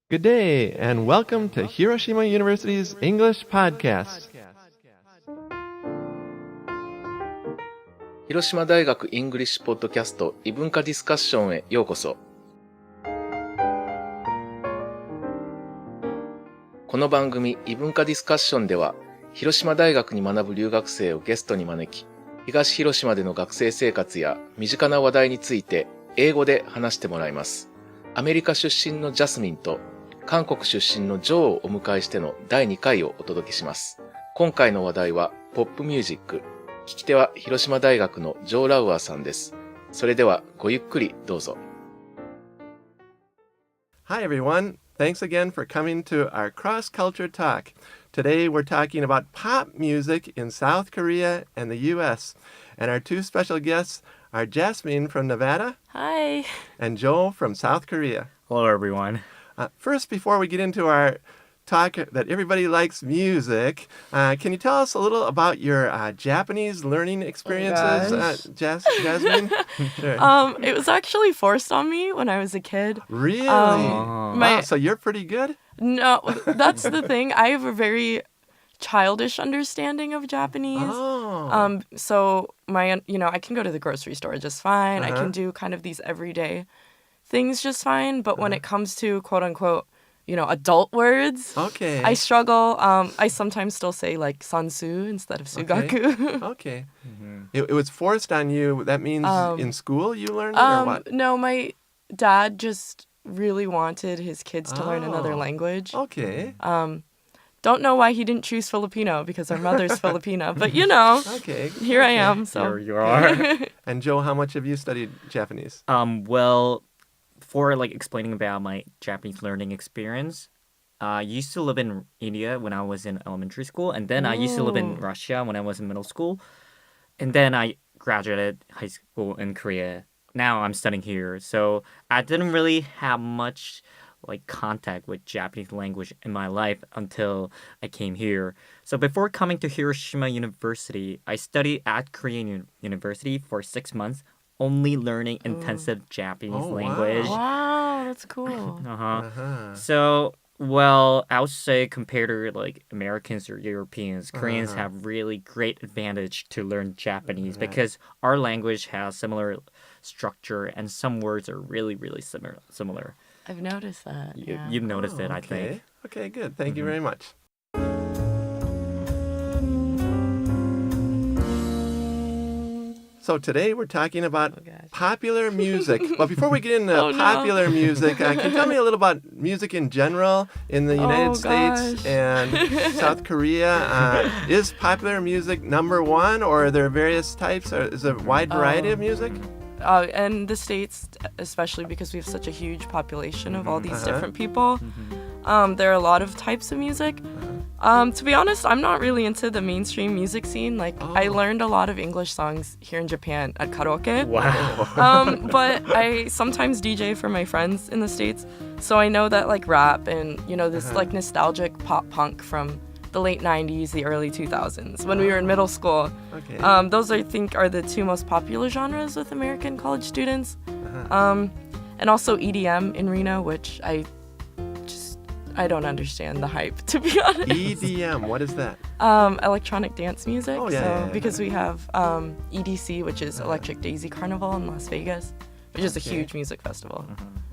Good day, and welcome to Hiroshima University's English Podcast. 広島大学イングリッシュポッドキャスト異文化ディスカッションへようこそ。この番組異文化ディスカッションでは、広島大学に学ぶ留学生をゲストに招き、東広島での学生生活や身近な話題について英語で話してもらいます。アメリカ出身のジャスミンと韓国出身のジョーをお迎えしての第2回をお届けします。今回の話題はポップミュージック。聞き手は広島大学のジョー・ラウアーさんです。それではごゆっくりどうぞ。Hi everyone, thanks again for coming to our cross-culture talk. Today we're talking about pop music in South Korea and the U.S. And our two special guests are Jasmine from Nevada. Hi. And Joe from South Korea. Hello, everyone. First, before we get into our talk that everybody likes music, can you tell us a little about your Japanese learning experiences, Jasmine? Sure. It was actually forced on me when I was a kid. Really? Wow, so you're pretty good? No, that's the thing. I have a very childish understanding of Japanese. Oh. So I can go to the grocery store just fine. I can do kind of these everyday things just fine. But when it comes to quote unquote, adult words, Okay. I struggle. I sometimes still say like sansu instead of sugaku. Okay. Mm-hmm. It was forced on you. That means in school you learned it or what? No, my dad just really wanted his kids to learn another language. Okay. Don't know why he didn't choose Filipino because our mother's Filipino, but Okay. here I am. So Here you are. And Joe, how much have you studied Japanese? Well, for explaining about my Japanese learning experience, I used to live in India when I was in elementary school, and then I used to live in Russia when I was in middle school, and then I graduated high school in Korea. Now I'm studying here, so I didn't really have much contact with Japanese language in my life until I came here. So before coming to Hiroshima University, I studied at Korean University for 6 months, only learning intensive Japanese language. Wow, that's cool. So, I would say compared to Americans or Europeans, Koreans have really great advantage to learn Japanese because our language has similar structure and some words are really, really similar. I've noticed that. You've noticed it, I think. Okay, good. Thank you very much. So today we're talking about popular music. But before we get into popular music, can you tell me a little about music in general in the United States and South Korea? Is popular music number one, or are there various types? Or is there a wide variety of music? In the States, especially because we have such a huge population of all these different people, there are a lot of types of music. To be honest, I'm not really into the mainstream music scene. I learned a lot of English songs here in Japan at karaoke. Wow. But I sometimes DJ for my friends in the States. So I know that rap and, this nostalgic pop punk from the late 90s, the early 2000s, when we were in middle school. Okay. Those, I think, are the two most popular genres with American college students. And also EDM in Reno, which I don't understand the hype, to be honest. EDM, what is that? Electronic dance music. Because we have EDC, which is Electric Daisy Carnival in Las Vegas, which is a huge music festival.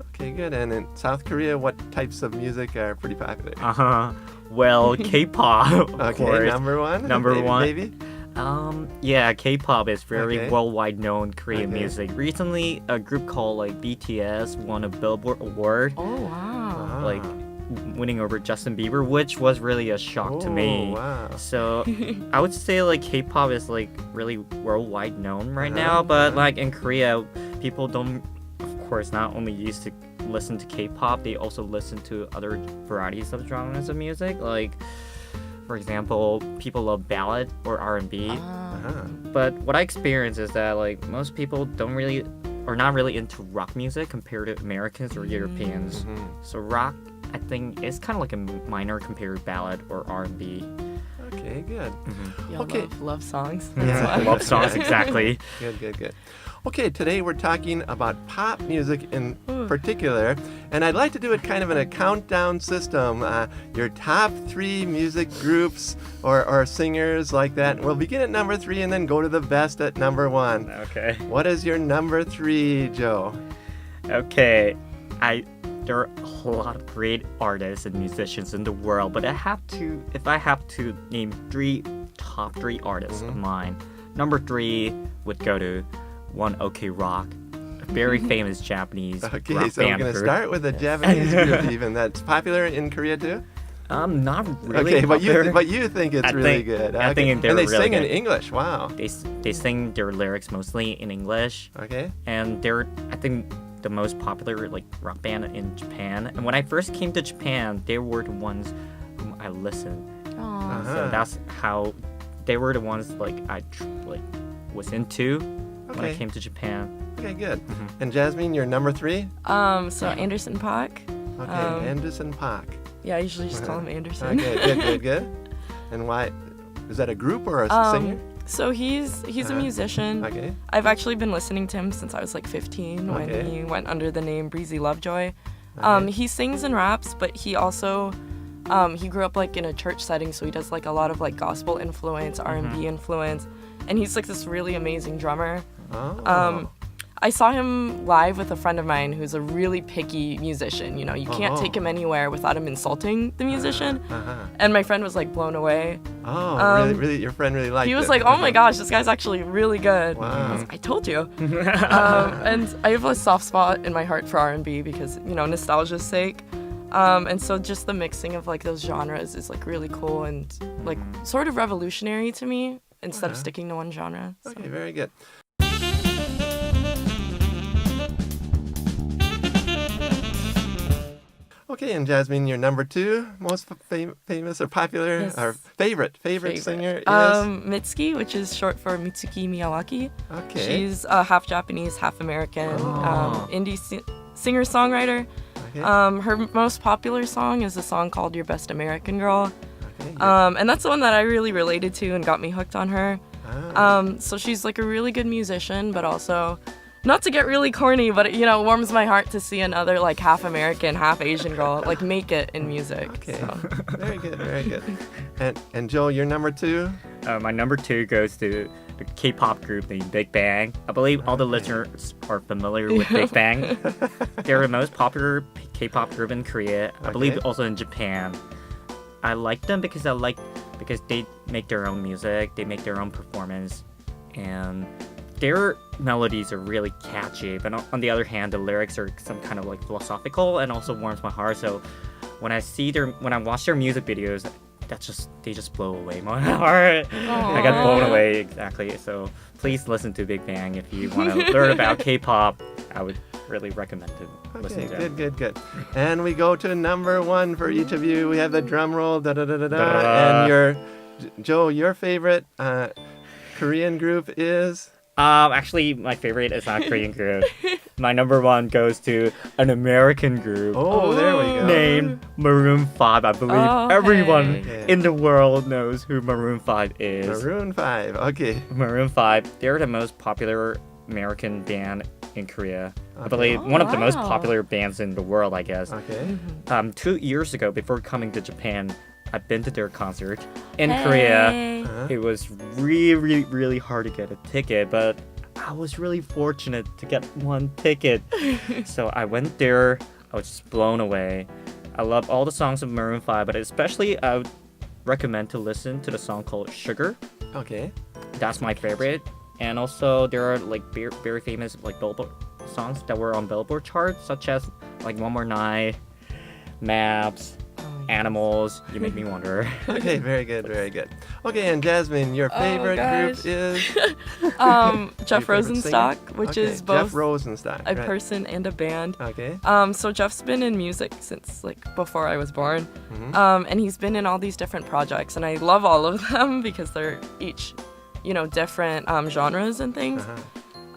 Okay, good. And in South Korea, what types of music are pretty popular? Well, K-pop, of course. Number one? Number one. Maybe? K-pop is very worldwide known Korean music. Recently, a group called BTS won a Billboard Award. Oh, wow. Winning over Justin Bieber, which was really a shock to me. Wow. So I would say K-pop is really worldwide known right now, but in Korea, people don't, of course, not only used to listen to K-pop, they also listen to other varieties of genres of music. For example, people love ballad or R&B. But what I experience is that most people are not really into rock music compared to Americans or Europeans. So rock, I think, is kind of a minor compared to ballad or R&B. Okay, good. Love songs. Love songs, exactly. Good. Okay, today we're talking about pop music in particular. And I'd like to do it kind of in a countdown system. Your top 3 music groups or singers like that. We'll begin at number 3 and then go to the best at number 1. Okay. What is your number 3, Joe? Okay. There are a lot of great artists and musicians in the world, but if I have to name top 3 artists of mine, number 3 would go to One OK Rock, a very famous Japanese rock Okay, band so we're going to group. start with a Japanese group even that's popular in Korea too? Not really. Okay, popular. but you think it's really good. I think they're and they really sing in good. English. Wow. They sing their lyrics mostly in English, Okay. and they're, I think, the most popular like rock band in Japan. And when I first came to Japan, they were the ones whom I listened. Aw. So that's how they were the ones like I was into when I Okay. came to Japan. Okay, good. And Jasmine, your number 3? So Anderson .Paak. Okay, Anderson .Paak. Yeah, I usually just call him Anderson. Okay, good. And why? Is that a group or a singer? So he's a musician. Okay. I've actually been listening to him since I was like 15 when Okay. he went under the name Breezy Lovejoy. Okay. He sings and raps, but he also he grew up like in a church setting, so he does like a lot of like gospel influence, R&B influence, and he's like this really amazing drummer. Oh. I saw him live with a friend of mine who's a really picky musician. You know, you can't take him anywhere without him insulting the musician. And my friend was like blown away. Oh, really, your friend really liked it. He was like, "Oh my gosh, this guy's actually really good." Wow. I was like, I told you. And I have a soft spot in my heart for R&B because, you know, nostalgia's sake. And so just the mixing of like those genres is like really cool and like sort of revolutionary to me instead of sticking to one genre. So. Okay, very good. Okay, and Jasmine, your number 2 most famous or popular Yes. or favorite singer is? Mitsuki, which is short for Mitsuki Miyawaki. Okay. She's half Japanese, half American, indie singer-songwriter. Okay. Her most popular song is a song called Your Best American Girl. Okay, good. And that's the one that I really related to and got me hooked on her. So she's like a really good musician, but also, not to get really corny, but it, you know, warms my heart to see another like half American, half Asian girl like make it in music. Okay. So. Very good, very good. And Joel, your number 2? My number 2 goes to the K-pop group named Big Bang. I believe all the listeners are familiar with Big Bang. They're the most popular K-pop group in Korea. I believe also in Japan. I like them because they make their own music, they make their own performance, and their melodies are really catchy. But on the other hand, the lyrics are some kind of like philosophical and also warms my heart. So when I watch their music videos, they just blow away my heart. I got blown away, exactly. So please listen to Big Bang if you want to learn about K-pop. I would really recommend to listen to it. Good. And we go to number 1 for each of you. We have the drum roll, and Joe, your favorite Korean group is? Actually, my favorite is not a Korean group. My number 1 goes to an American group. Oh, there we go. Named Maroon 5. I believe everyone in the world knows who Maroon 5 is. Maroon 5. Okay. Maroon 5. They're the most popular American band in Korea. I believe one of the most popular bands in the world, I guess. Okay. 2 years ago, before coming to Japan, I've been to their concert in Korea. It was really, really hard to get a ticket, but I was really fortunate to get one ticket. So I went there. I was just blown away. I love all the songs of Maroon 5, but especially I would recommend to listen to the song called Sugar. Okay. That's my favorite. And also there are like very famous like Billboard songs that were on Billboard charts, such as like One More Night, Maps, Animals, You Make Me Wonder. Okay, very good. Okay, and Jasmine, your favorite group is? Jeff Your favorite Rosenstock, singer? which Okay, is both Jeff Rosenstock, a right. person and a band. Okay. So Jeff's been in music since like before I was born. And he's been in all these different projects, and I love all of them because they're each, you know, different genres and things.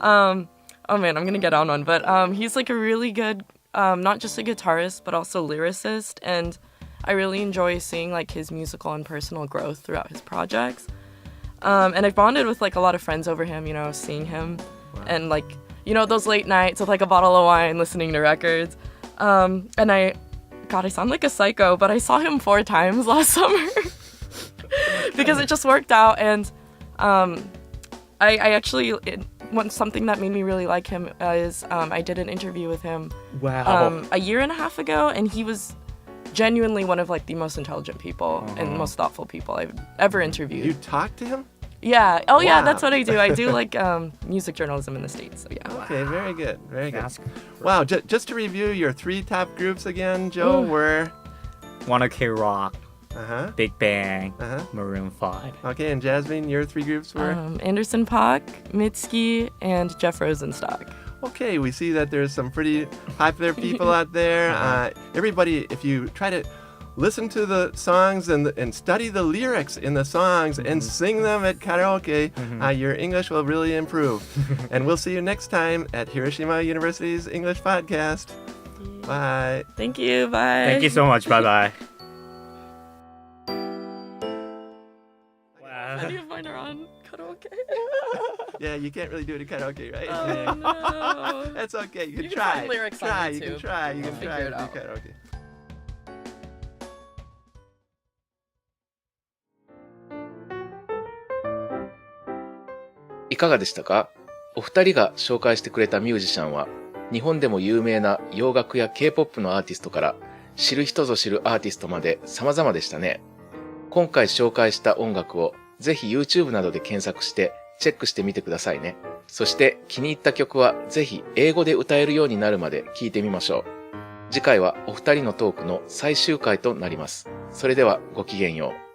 Oh man, I'm gonna get on one, but he's like a really good, not just a guitarist, but also lyricist, and I really enjoy seeing like his musical and personal growth throughout his projects. And I've bonded with like a lot of friends over him, you know, seeing him. And like you know, those late nights with like a bottle of wine, listening to records. And God, I sound like a psycho, but I saw him 4 times last summer because it just worked out. And I actually, something that made me really like him is I did an interview with him a year and a half ago, and he was genuinely one of like the most intelligent people and most thoughtful people I've ever interviewed. You talked to him? Yeah. Oh, yeah, Wow. that's what I do. I do like music journalism in the States. So, yeah. Okay, very good. Very good. That's Wow, just to review your 3 top groups again, Joe, were... One OK Rock, Uh-huh. Big Bang, Uh-huh. Maroon 5. Okay, and Jasmine, your 3 groups were? Anderson .Paak, Mitski, and Jeff Rosenstock. Okay, we see that there's some pretty popular people out there. Everybody, if you try to listen to the songs and study the lyrics in the songs and sing them at karaoke, your English will really improve. And we'll see you next time at Hiroshima University's English Podcast. Bye. Thank you. Bye. Thank you so much. Bye-bye. Any of mine are on karaoke. Yeah, you can't really do it at karaoke, right? Oh, no. That's okay. You can You can try. find lyrics on try. You YouTube. can try. You I'll can figure try it to do out. karaoke. いかがでしたか？お二人が紹介してくれたミュージシャンは、日本でも有名な洋楽や K-POP のアーティストから、知る人ぞ知るアーティストまで様々でしたね。今回紹介した音楽をぜひ YouTube などで検索してチェックしてみてくださいね。そして気に入った曲はぜひ英語で歌えるようになるまで聴いてみましょう。次回はお二人のトークの最終回となります。それではごきげんよう。